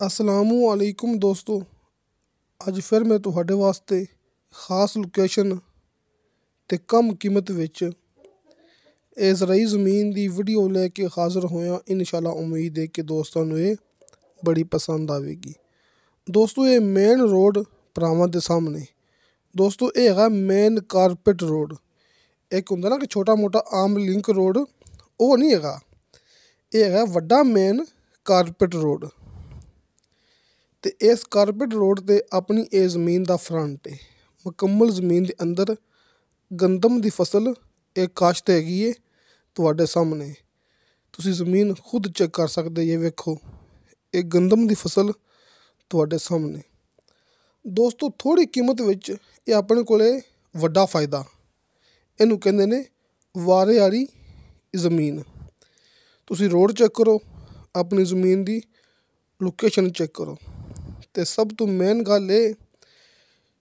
ਅਸਲਾਮੁਅਲੈਕੁਮ ਦੋਸਤੋ, ਅੱਜ ਫਿਰ ਮੈਂ ਤੁਹਾਡੇ ਵਾਸਤੇ ਖਾਸ ਲੋਕੇਸ਼ਨ ਤੇ ਕਮ ਕੀਮਤ ਵਿੱਚ ਇਜ਼ਰਾਈ ਜ਼ਮੀਨ ਦੀ ਵੀਡੀਓ ਲੈ ਕੇ ਹਾਜ਼ਰ ਹੋਇਆ। ਇਨਸ਼ਾਅੱਲਾ ਉਮੀਦ ਹੈ ਕਿ ਦੋਸਤਾਂ ਨੂੰ ਇਹ ਬੜੀ ਪਸੰਦ ਆਵੇਗੀ। ਦੋਸਤੋ, ਇਹ ਮੇਨ ਰੋਡ ਭਰਾਵਾਂ ਦੇ ਸਾਹਮਣੇ ਦੋਸਤੋ ਇਹ ਹੈਗਾ ਮੇਨ ਕਾਰਪੇਟ ਰੋਡ। ਇੱਕ ਹੁੰਦਾ ਨਾ ਕਿ ਛੋਟਾ ਮੋਟਾ ਆਮ ਲਿੰਕ ਰੋਡ, ਉਹ ਨਹੀਂ ਹੈਗਾ। ਇਹ ਹੈਗਾ ਵੱਡਾ ਮੇਨ ਕਾਰਪੇਟ ਰੋਡ। ਤੇ ਇਸ ਕਾਰਪੇਟ ਰੋਡ 'ਤੇ ਆਪਣੀ ਇਹ ਜ਼ਮੀਨ ਦਾ ਫਰੰਟ ਹੈ। ਮੁਕੰਮਲ ਜ਼ਮੀਨ ਦੇ ਅੰਦਰ ਗੰਦਮ ਦੀ ਫਸਲ ਇਹ ਕਾਸ਼ਤ ਹੈਗੀ ਹੈ। ਤੁਹਾਡੇ ਸਾਹਮਣੇ ਤੁਸੀਂ ਜ਼ਮੀਨ ਖੁਦ ਚੈੱਕ ਕਰ ਸਕਦੇ ਜੇ। ਵੇਖੋ, ਇਹ ਗੰਦਮ ਦੀ ਫਸਲ ਤੁਹਾਡੇ ਸਾਹਮਣੇ। ਦੋਸਤੋ, ਥੋੜ੍ਹੀ ਕੀਮਤ ਵਿੱਚ ਇਹ ਆਪਣੇ ਕੋਲੇ ਵੱਡਾ ਫਾਇਦਾ। ਇਹਨੂੰ ਕਹਿੰਦੇ ਨੇ ਵਾਰੇ ਵਾਲੀ ਜ਼ਮੀਨ। ਤੁਸੀਂ ਰੋਡ ਚੈੱਕ ਕਰੋ, ਆਪਣੀ ਜ਼ਮੀਨ ਦੀ ਲੋਕੇਸ਼ਨ ਚੈੱਕ ਕਰੋ। ਅਤੇ ਸਭ ਤੋਂ ਮੇਨ ਗੱਲ ਇਹ,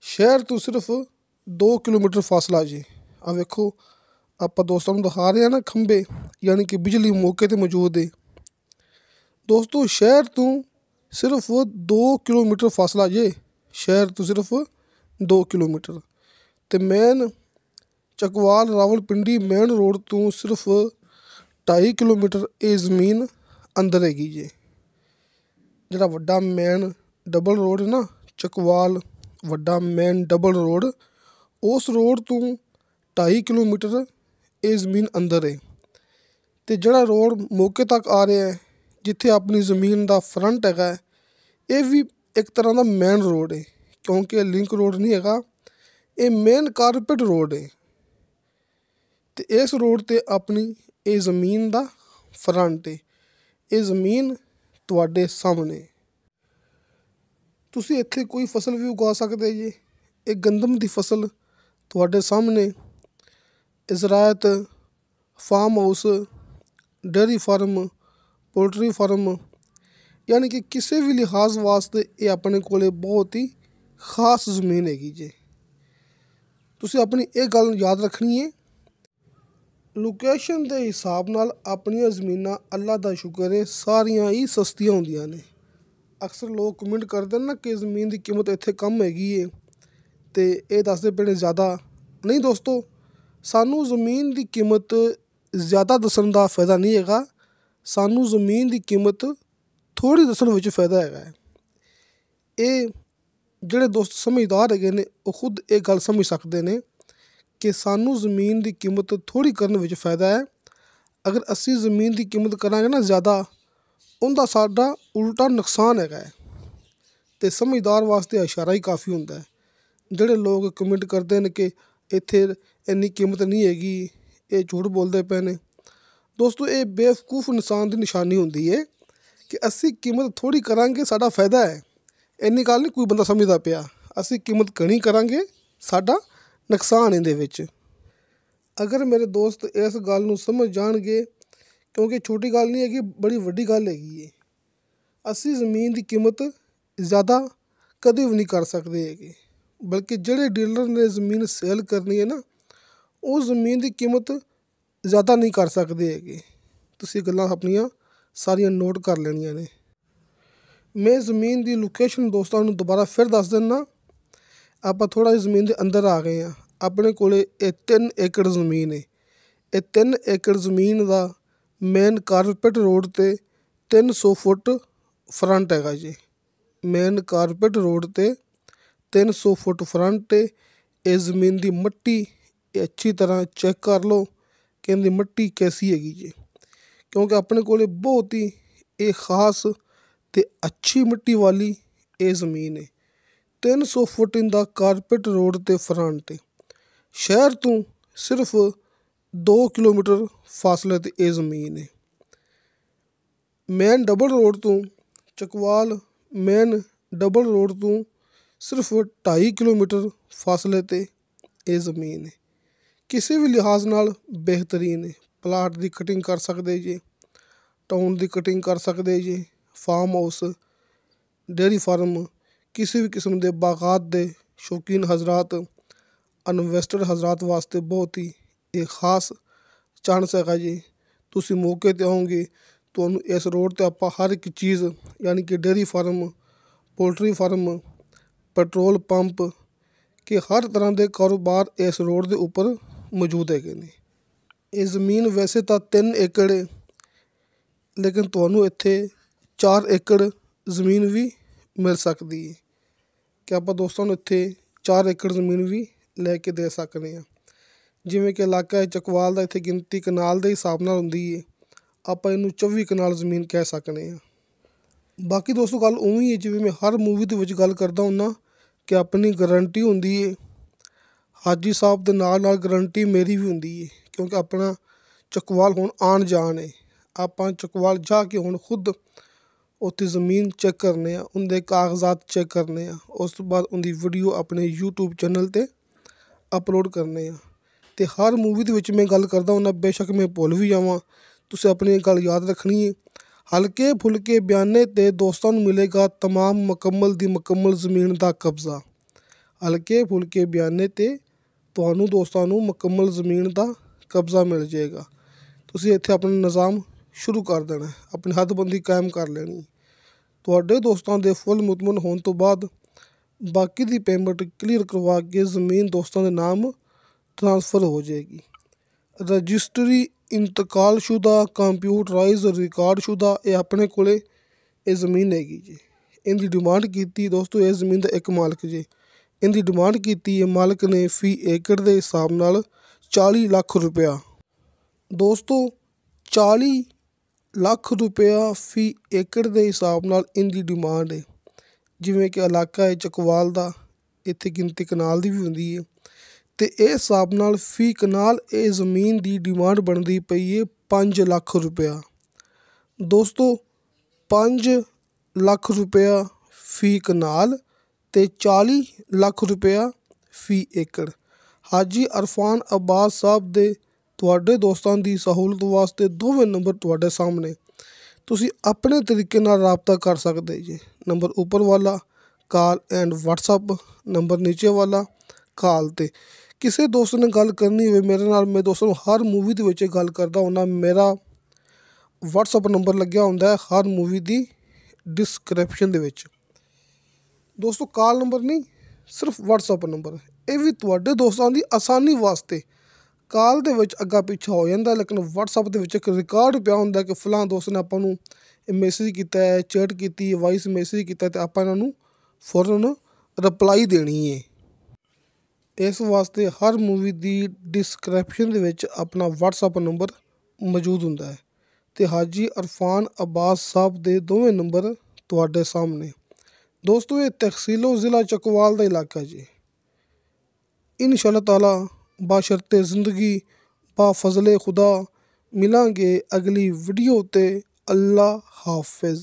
ਸ਼ਹਿਰ ਤੋਂ ਸਿਰਫ 2 ਕਿਲੋਮੀਟਰ ਫਾਸਲਾ ਜੇ। ਆ ਵੇਖੋ, ਆਪਾਂ ਦੋਸਤਾਂ ਨੂੰ ਦਿਖਾ ਰਹੇ ਹਾਂ ਨਾ ਖੰਭੇ, ਯਾਨੀ ਕਿ ਬਿਜਲੀ ਮੌਕੇ 'ਤੇ ਮੌਜੂਦ ਹੈ। ਦੋਸਤੋ, ਸ਼ਹਿਰ ਤੋਂ ਸਿਰਫ 2 ਕਿਲੋਮੀਟਰ ਫਾਸਲਾ ਜੇ। ਸ਼ਹਿਰ ਤੋਂ ਸਿਰਫ 2 ਕਿਲੋਮੀਟਰ। ਅਤੇ main Chakwal Rawalpindi main road ਤੋਂ ਸਿਰਫ 2.5 ਕਿਲੋਮੀਟਰ ਇਹ ਜ਼ਮੀਨ ਅੰਦਰ ਹੈਗੀ ਜੇ। ਜਿਹੜਾ ਵੱਡਾ ਮੇਨ ਡਬਲ ਰੋਡ ਨਾ, ਚੱਕਵਾਲ ਵੱਡਾ ਮੇਨ ਡਬਲ ਰੋਡ, ਉਸ ਰੋਡ ਤੋਂ 2.5 ਕਿਲੋਮੀਟਰ ਇਹ ਜ਼ਮੀਨ ਅੰਦਰ ਹੈ। ਅਤੇ ਜਿਹੜਾ ਰੋਡ ਮੌਕੇ ਤੱਕ ਆ ਰਿਹਾ ਹੈ, ਜਿੱਥੇ ਆਪਣੀ ਜ਼ਮੀਨ ਦਾ ਫਰੰਟ ਹੈਗਾ, ਇਹ ਵੀ ਇੱਕ ਤਰ੍ਹਾਂ ਦਾ ਮੇਨ ਰੋਡ ਹੈ, ਕਿਉਂਕਿ ਇਹ ਲਿੰਕ ਰੋਡ ਨਹੀਂ ਹੈਗਾ, ਇਹ ਮੇਨ ਕਾਰਪੇਟ ਰੋਡ ਹੈ। ਅਤੇ ਇਸ ਰੋਡ 'ਤੇ ਆਪਣੀ ਇਹ ਜ਼ਮੀਨ ਦਾ ਫਰੰਟ ਹੈ। ਇਹ ਜ਼ਮੀਨ ਤੁਹਾਡੇ ਸਾਹਮਣੇ। ਤੁਸੀਂ ਇੱਥੇ ਕੋਈ ਫਸਲ ਵੀ ਉਗਾ ਸਕਦੇ ਜੇ। ਇਹ ਗੰਦਮ ਦੀ ਫਸਲ ਤੁਹਾਡੇ ਸਾਹਮਣੇ। ਜ਼ਰਾਅਤ, farm house, dairy farm, poultry farm, ਯਾਨੀ ਕਿ ਕਿਸੇ ਵੀ ਲਿਹਾਜ਼ ਵਾਸਤੇ ਇਹ ਆਪਣੇ ਕੋਲ ਬਹੁਤ ਹੀ ਖਾਸ ਜ਼ਮੀਨ ਹੈਗੀ ਜੇ। ਤੁਸੀਂ ਆਪਣੀ ਇਹ ਗੱਲ ਯਾਦ ਰੱਖਣੀ ਹੈ। ਲੋਕੇਸ਼ਨ ਦੇ ਹਿਸਾਬ ਨਾਲ ਆਪਣੀਆਂ ਜ਼ਮੀਨਾਂ ਅੱਲਾ ਦਾ ਸ਼ੁਕਰ ਹੈ ਸਾਰੀਆਂ ਹੀ ਸਸਤੀਆਂ ਹੁੰਦੀਆਂ ਨੇ। ਅਕਸਰ ਲੋਕ ਕਮੈਂਟ ਕਰਦੇ ਨੇ ਨਾ ਕਿ ਜ਼ਮੀਨ ਦੀ ਕੀਮਤ ਇੱਥੇ ਕਮ ਹੈਗੀ ਹੈ ਅਤੇ ਇਹ ਦੱਸਦੇ ਪਏ ਨੇ ਜ਼ਿਆਦਾ। ਨਹੀਂ ਦੋਸਤੋ, ਸਾਨੂੰ ਜ਼ਮੀਨ ਦੀ ਕੀਮਤ ਜ਼ਿਆਦਾ ਦੱਸਣ ਦਾ ਫਾਇਦਾ ਨਹੀਂ ਹੈਗਾ। ਸਾਨੂੰ ਜ਼ਮੀਨ ਦੀ ਕੀਮਤ ਥੋੜ੍ਹੀ ਦੱਸਣ ਵਿੱਚ ਫਾਇਦਾ ਹੈਗਾ ਹੈ। ਇਹ ਜਿਹੜੇ ਦੋਸਤ ਸਮਝਦਾਰ ਹੈਗੇ ਨੇ, ਉਹ ਖੁਦ ਇਹ ਗੱਲ ਸਮਝ ਸਕਦੇ ਨੇ ਕਿ ਸਾਨੂੰ ਜ਼ਮੀਨ ਦੀ ਕੀਮਤ ਥੋੜ੍ਹੀ ਕਰਨ ਵਿੱਚ ਫਾਇਦਾ ਹੈ। ਅਗਰ ਅਸੀਂ ਜ਼ਮੀਨ ਦੀ ਕੀਮਤ ਕਰਾਂਗੇ ਨਾ ਜ਼ਿਆਦਾ, ਉਹਦਾ ਸਾਡਾ ਉਲਟਾ ਨੁਕਸਾਨ ਹੈਗਾ ਹੈ। ਅਤੇ ਸਮਝਦਾਰ ਵਾਸਤੇ ਇਸ਼ਾਰਾ ਹੀ ਕਾਫੀ ਹੁੰਦਾ ਹੈ। ਜਿਹੜੇ ਲੋਕ ਕਮੈਂਟ ਕਰਦੇ ਨੇ ਕਿ ਇੱਥੇ ਇੰਨੀ ਕੀਮਤ ਨਹੀਂ ਹੈਗੀ, ਇਹ ਝੂਠ ਬੋਲਦੇ ਪਏ ਨੇ। ਦੋਸਤੋ, ਇਹ ਬੇਵਕੂਫ ਇਨਸਾਨ ਦੀ ਨਿਸ਼ਾਨੀ ਹੁੰਦੀ ਹੈ ਕਿ ਅਸੀਂ ਕੀਮਤ ਥੋੜ੍ਹੀ ਕਰਾਂਗੇ, ਸਾਡਾ ਫਾਇਦਾ ਹੈ। ਇੰਨੀ ਗੱਲ ਨਹੀਂ ਕੋਈ ਬੰਦਾ ਸਮਝਦਾ ਪਿਆ। ਅਸੀਂ ਕੀਮਤ ਘਣੀ ਕਰਾਂਗੇ, ਸਾਡਾ ਨੁਕਸਾਨ ਇਹਦੇ ਵਿੱਚ। ਅਗਰ ਮੇਰੇ ਦੋਸਤ ਇਸ ਗੱਲ ਨੂੰ ਸਮਝ ਜਾਣਗੇ, ਕਿਉਂਕਿ ਛੋਟੀ ਗੱਲ ਨਹੀਂ ਹੈਗੀ, ਬੜੀ ਵੱਡੀ ਗੱਲ ਹੈਗੀ ਹੈ। ਅਸੀਂ ਜ਼ਮੀਨ ਦੀ ਕੀਮਤ ਜ਼ਿਆਦਾ ਕਦੇ ਵੀ ਨਹੀਂ ਕਰ ਸਕਦੇ ਹੈਗੇ, ਬਲਕਿ ਜਿਹੜੇ ਡੀਲਰ ਨੇ ਜ਼ਮੀਨ ਸੇਲ ਕਰਨੀ ਹੈ ਨਾ, ਉਹ ਜ਼ਮੀਨ ਦੀ ਕੀਮਤ ਜ਼ਿਆਦਾ ਨਹੀਂ ਕਰ ਸਕਦੇ ਹੈਗੇ। ਤੁਸੀਂ ਗੱਲਾਂ ਆਪਣੀਆਂ ਸਾਰੀਆਂ ਨੋਟ ਕਰ ਲੈਣੀਆਂ ਨੇ। ਮੈਂ ਜ਼ਮੀਨ ਦੀ ਲੋਕੇਸ਼ਨ ਦੋਸਤਾਂ ਨੂੰ ਦੁਬਾਰਾ ਫਿਰ ਦੱਸ ਦਿੰਦਾ। ਆਪਾਂ ਥੋੜ੍ਹਾ ਜਿਹਾ ਜ਼ਮੀਨ ਦੇ ਅੰਦਰ ਆ ਗਏ ਹਾਂ। ਆਪਣੇ ਕੋਲ ਇਹ 3 ਏਕੜ ਜ਼ਮੀਨ ਹੈ। ਇਹ 3 ਏਕੜ ਜ਼ਮੀਨ ਦਾ ਮੇਨ ਕਾਰਪੇਟ ਰੋਡ 'ਤੇ 300 ਫੁੱਟ ਫਰੰਟ ਹੈਗਾ ਜੀ। ਮੇਨ ਕਾਰਪੇਟ ਰੋਡ 'ਤੇ 300 ਫੁੱਟ ਫਰੰਟ 'ਤੇ ਇਹ ਜ਼ਮੀਨ ਦੀ ਮਿੱਟੀ ਇਹ ਅੱਛੀ ਤਰ੍ਹਾਂ ਚੈੱਕ ਕਰ ਲਓ ਕਿ ਇਹਦੀ ਮਿੱਟੀ ਕੈਸੀ ਹੈਗੀ ਜੀ, ਕਿਉਂਕਿ ਆਪਣੇ ਕੋਲ ਬਹੁਤ ਹੀ ਇਹ ਖਾਸ ਅਤੇ ਅੱਛੀ ਮਿੱਟੀ ਵਾਲੀ ਇਹ ਜ਼ਮੀਨ ਹੈ। 300 ਫੁੱਟ ਇਹਦਾ ਕਾਰਪੇਟ ਰੋਡ 'ਤੇ ਫਰੰਟ ਹੈ। ਸ਼ਹਿਰ ਤੋਂ ਸਿਰਫ 2 ਕਿਲੋਮੀਟਰ ਫਾਸਲੇ 'ਤੇ ਇਹ ਜ਼ਮੀਨ ਹੈ। ਮੇਨ ਡਬਲ ਰੋਡ ਤੋਂ ਚੱਕਵਾਲ ਮੇਨ ਡਬਲ ਰੋਡ ਤੋਂ ਸਿਰਫ 2.5 ਕਿਲੋਮੀਟਰ ਫਾਸਲੇ 'ਤੇ ਇਹ ਜ਼ਮੀਨ ਹੈ। ਕਿਸੇ ਵੀ ਲਿਹਾਜ਼ ਨਾਲ ਬਿਹਤਰੀਨ ਹੈ। ਪਲਾਟ ਦੀ ਕਟਿੰਗ ਕਰ ਸਕਦੇ ਜੇ, ਟਾਊਨ ਦੀ ਕਟਿੰਗ ਕਰ ਸਕਦੇ ਜੇ, ਫਾਰਮ ਹਾਊਸ, ਡੇਅਰੀ ਫਾਰਮ, ਕਿਸੇ ਵੀ ਕਿਸਮ ਦੇ ਬਾਗਾਤ ਦੇ ਸ਼ੌਕੀਨ ਹਜ਼ਰਾਤ, ਇਨਵੈਸਟਰ ਹਜ਼ਰਾਤ ਵਾਸਤੇ ਬਹੁਤ ਹੀ ਇਹ ਖਾਸ ਚਾਂਸ ਹੈਗਾ ਜੀ। ਤੁਸੀਂ ਮੌਕੇ 'ਤੇ ਆਓਗੇ ਤੁਹਾਨੂੰ ਇਸ ਰੋਡ 'ਤੇ ਆਪਾਂ ਹਰ ਇੱਕ ਚੀਜ਼ ਯਾਨੀ ਕਿ dairy farm, poultry farm, petrol pump ਕਿ ਹਰ ਤਰ੍ਹਾਂ ਦੇ ਕਾਰੋਬਾਰ ਇਸ ਰੋਡ ਦੇ ਉੱਪਰ ਮੌਜੂਦ ਹੈਗੇ ਨੇ। ਇਹ ਜ਼ਮੀਨ ਵੈਸੇ ਤਾਂ 3 ਏਕੜ ਹੈ, ਲੇਕਿਨ ਤੁਹਾਨੂੰ ਇੱਥੇ 4 ਏਕੜ ਜ਼ਮੀਨ ਵੀ ਮਿਲ ਸਕਦੀ ਹੈ ਕਿ ਆਪਾਂ ਦੋਸਤਾਂ ਨੂੰ ਇੱਥੇ 4 ਏਕੜ ਜ਼ਮੀਨ ਵੀ ਲੈ ਕੇ ਦੇ ਸਕਦੇ ਹਾਂ। ਜਿਵੇਂ ਕਿ ਇਲਾਕਾ ਹੈ ਚਕਵਾਲ ਦਾ, ਇੱਥੇ ਗਿਣਤੀ ਕਨਾਲ ਦੇ ਹਿਸਾਬ ਨਾਲ ਹੁੰਦੀ ਹੈ, ਆਪਾਂ ਇਹਨੂੰ 24 ਕਨਾਲ ਜ਼ਮੀਨ ਕਹਿ ਸਕਦੇ ਹਾਂ। ਬਾਕੀ ਦੋਸਤੋ ਗੱਲ ਉਵੇਂ ਹੀ ਹੈ ਜਿਵੇਂ ਮੈਂ ਹਰ ਮੂਵੀ ਦੇ ਵਿੱਚ ਗੱਲ ਕਰਦਾ ਹੁੰਦਾ ਕਿ ਆਪਣੀ ਗਰੰਟੀ ਹੁੰਦੀ ਹੈ। ਹਾਜੀ ਸਾਹਿਬ ਦੇ ਨਾਲ ਨਾਲ ਗਰੰਟੀ ਮੇਰੀ ਵੀ ਹੁੰਦੀ ਹੈ, ਕਿਉਂਕਿ ਆਪਣਾ ਚਕਵਾਲ ਹੁਣ ਆਉਣ ਜਾਣ ਹੈ। ਆਪਾਂ ਚਕਵਾਲ ਜਾ ਕੇ ਹੁਣ ਖੁਦ ਉੱਥੇ ਜ਼ਮੀਨ ਚੈੱਕ ਕਰਨੇ ਆ, ਉਹਦੇ ਕਾਗਜ਼ਾਤ ਚੈੱਕ ਕਰਨੇ ਆ, ਉਸ ਤੋਂ ਬਾਅਦ ਉਹਦੀ ਵੀਡੀਓ ਆਪਣੇ YouTube ਚੈਨਲ 'ਤੇ ਅਪਲੋਡ ਕਰਨੇ ਆ। ਅਤੇ ਹਰ ਮੂਵੀ ਦੇ ਵਿੱਚ ਮੈਂ ਗੱਲ ਕਰਦਾ ਹੁੰਦਾ, ਬੇਸ਼ੱਕ ਮੈਂ ਭੁੱਲ ਵੀ ਜਾਵਾਂ, ਤੁਸੀਂ ਆਪਣੀ ਗੱਲ ਯਾਦ ਰੱਖਣੀ ਹੈ। ਹਲਕੇ ਫੁਲਕੇ ਬਿਆਨੇ 'ਤੇ ਦੋਸਤਾਂ ਨੂੰ ਮਿਲੇਗਾ ਤਮਾਮ ਮੁਕੰਮਲ ਦੀ ਮੁਕੰਮਲ ਜ਼ਮੀਨ ਦਾ ਕਬਜ਼ਾ। ਹਲਕੇ ਫੁਲਕੇ ਬਿਆਨੇ 'ਤੇ ਤੁਹਾਨੂੰ ਦੋਸਤਾਂ ਨੂੰ ਮੁਕੰਮਲ ਜ਼ਮੀਨ ਦਾ ਕਬਜ਼ਾ ਮਿਲ ਜਾਏਗਾ। ਤੁਸੀਂ ਇੱਥੇ ਆਪਣਾ ਨਿਜ਼ਾਮ ਸ਼ੁਰੂ ਕਰ ਦੇਣਾ, ਆਪਣੀ ਹੱਦਬੰਦੀ ਕਾਇਮ ਕਰ ਲੈਣੀ। ਤੁਹਾਡੇ ਦੋਸਤਾਂ ਦੇ ਫੁੱਲ ਮੁਤਮਨ ਹੋਣ ਤੋਂ ਬਾਅਦ ਬਾਕੀ ਦੀ ਪੇਮੈਂਟ ਕਲੀਅਰ ਕਰਵਾ ਕੇ ਜ਼ਮੀਨ ਦੋਸਤਾਂ ਦੇ ਨਾਮ ਟ੍ਰਾਂਸਫਰ ਹੋ ਜਾਏਗੀ। ਰਜਿਸਟਰੀ ਇੰਤਕਾਲਸ਼ੁਦਾ ਕੰਪਿਊਟਰਾਈਜ਼ ਰਿਕਾਰਡਸ਼ੁਦਾ ਇਹ ਆਪਣੇ ਕੋਲ ਇਹ ਜ਼ਮੀਨ ਹੈਗੀ ਜੀ। ਇਹਦੀ ਡਿਮਾਂਡ ਕੀਤੀ ਦੋਸਤੋ, ਇਸ ਜ਼ਮੀਨ ਦਾ ਇੱਕ ਮਾਲਕ ਜੀ, ਇਹਦੀ ਡਿਮਾਂਡ ਕੀਤੀ ਹੈ ਮਾਲਕ ਨੇ ਫੀ ਏਕੜ ਦੇ ਹਿਸਾਬ ਨਾਲ 40 ਲੱਖ ਰੁਪਇਆ। ਦੋਸਤੋ 40 ਲੱਖ ਰੁਪਇਆ ਫੀ ਏਕੜ ਦੇ ਹਿਸਾਬ ਨਾਲ ਇਹਦੀ ਡਿਮਾਂਡ ਹੈ। ਜਿਵੇਂ ਕਿ ਇਲਾਕਾ ਹੈ ਚਕਵਾਲ ਦਾ, ਇੱਥੇ ਗਿਣਤੀ ਕਨਾਲ ਦੀ ਵੀ ਹੁੰਦੀ ਹੈ, ਅਤੇ ਇਹ ਹਿਸਾਬ ਨਾਲ ਫੀ ਕਨਾਲ ਇਹ ਜ਼ਮੀਨ ਦੀ ਡਿਮਾਂਡ ਬਣਦੀ ਪਈ ਹੈ 5 ਲੱਖ ਰੁਪਇਆ। ਦੋਸਤੋ 5 ਲੱਖ ਰੁਪਇਆ ਫੀ ਕਨਾਲ ਅਤੇ 40 ਲੱਖ ਰੁਪਇਆ ਫੀ ਏਕੜ। ਹਾਜੀ ਅਰਫਾਨ ਅਬਾਸ ਸਾਹਿਬ ਦੇ ਤੁਹਾਡੇ ਦੋਸਤਾਂ ਦੀ ਸਹੂਲਤ ਵਾਸਤੇ ਦੋਵੇਂ ਨੰਬਰ ਤੁਹਾਡੇ ਸਾਹਮਣੇ, ਤੁਸੀਂ ਆਪਣੇ ਤਰੀਕੇ ਨਾਲ ਰਾਬਤਾ ਕਰ ਸਕਦੇ ਜੀ। ਨੰਬਰ ਉੱਪਰ ਵਾਲਾ ਕਾਲ ਐਂਡ WhatsApp, ਨੰਬਰ ਨੀਚੇ ਵਾਲਾ ਕਾਲ 'ਤੇ। ਕਿਸੇ ਦੋਸਤ ਨੇ ਗੱਲ ਕਰਨੀ ਹੋਵੇ ਮੇਰੇ ਨਾਲ, ਮੈਂ ਦੋਸਤਾਂ ਨੂੰ ਹਰ ਮੂਵੀ ਦੇ ਵਿੱਚ ਗੱਲ ਕਰਦਾ ਹੁੰਦਾ। ਮੇਰਾ WhatsApp ਨੰਬਰ ਲੱਗਿਆ ਹੁੰਦਾ ਹਰ ਮੂਵੀ ਦੀ ਡਿਸਕ੍ਰਿਪਸ਼ਨ ਦੇ ਵਿੱਚ। ਦੋਸਤੋ ਕਾਲ ਨੰਬਰ ਨਹੀਂ, ਸਿਰਫ WhatsApp ਨੰਬਰ। ਇਹ ਵੀ ਤੁਹਾਡੇ ਦੋਸਤਾਂ ਦੀ ਆਸਾਨੀ ਵਾਸਤੇ। ਕਾਲ ਦੇ ਵਿੱਚ ਅੱਗਾ ਪਿੱਛਾ ਹੋ ਜਾਂਦਾ, ਲੇਕਿਨ WhatsApp ਦੇ ਵਿੱਚ ਇੱਕ ਰਿਕਾਰਡ ਪਿਆ ਹੁੰਦਾ ਕਿ ਫਲਾਂ ਦੋਸਤ ਨੇ ਆਪਾਂ ਨੂੰ ਇਹ ਮੈਸੇਜ ਕੀਤਾ ਹੈ, ਚੈਟ ਕੀਤੀ, ਵਾਇਸ ਮੈਸੇਜ ਕੀਤਾ, ਅਤੇ ਆਪਾਂ ਇਹਨਾਂ ਨੂੰ ਫੌਰਨ ਰਿਪਲਾਈ ਦੇਣੀ ਹੈ। ਇਸ ਵਾਸਤੇ ਹਰ ਮੂਵੀ ਦੀ ਡਿਸਕ੍ਰਿਪਸ਼ਨ ਦੇ ਵਿੱਚ ਆਪਣਾ WhatsApp ਨੰਬਰ ਮੌਜੂਦ ਹੁੰਦਾ ਹੈ, ਅਤੇ ਹਾਜੀ ਅਰਫਾਨ ਅਬਾਸ ਸਾਹਿਬ ਦੇ ਦੋਵੇਂ ਨੰਬਰ ਤੁਹਾਡੇ ਸਾਹਮਣੇ। ਦੋਸਤੋ ਇਹ ਤਹਿਸੀਲੋ ਜ਼ਿਲ੍ਹਾ ਚਕਵਾਲ ਦਾ ਇਲਾਕਾ ਜੀ। ਇਨਸ਼ਾ ਅੱਲਾਹ ਤਾਲਾ ਬਾਸ਼ਰਤੇ ਜ਼ਿੰਦਗੀ ਬਾ ਫਜ਼ਲੇ ਖੁਦਾ ਮਿਲਾਂਗੇ ਅਗਲੀ ਵੀਡੀਓ 'ਤੇ। ਅੱਲਾ ਹਾਫਿਜ਼।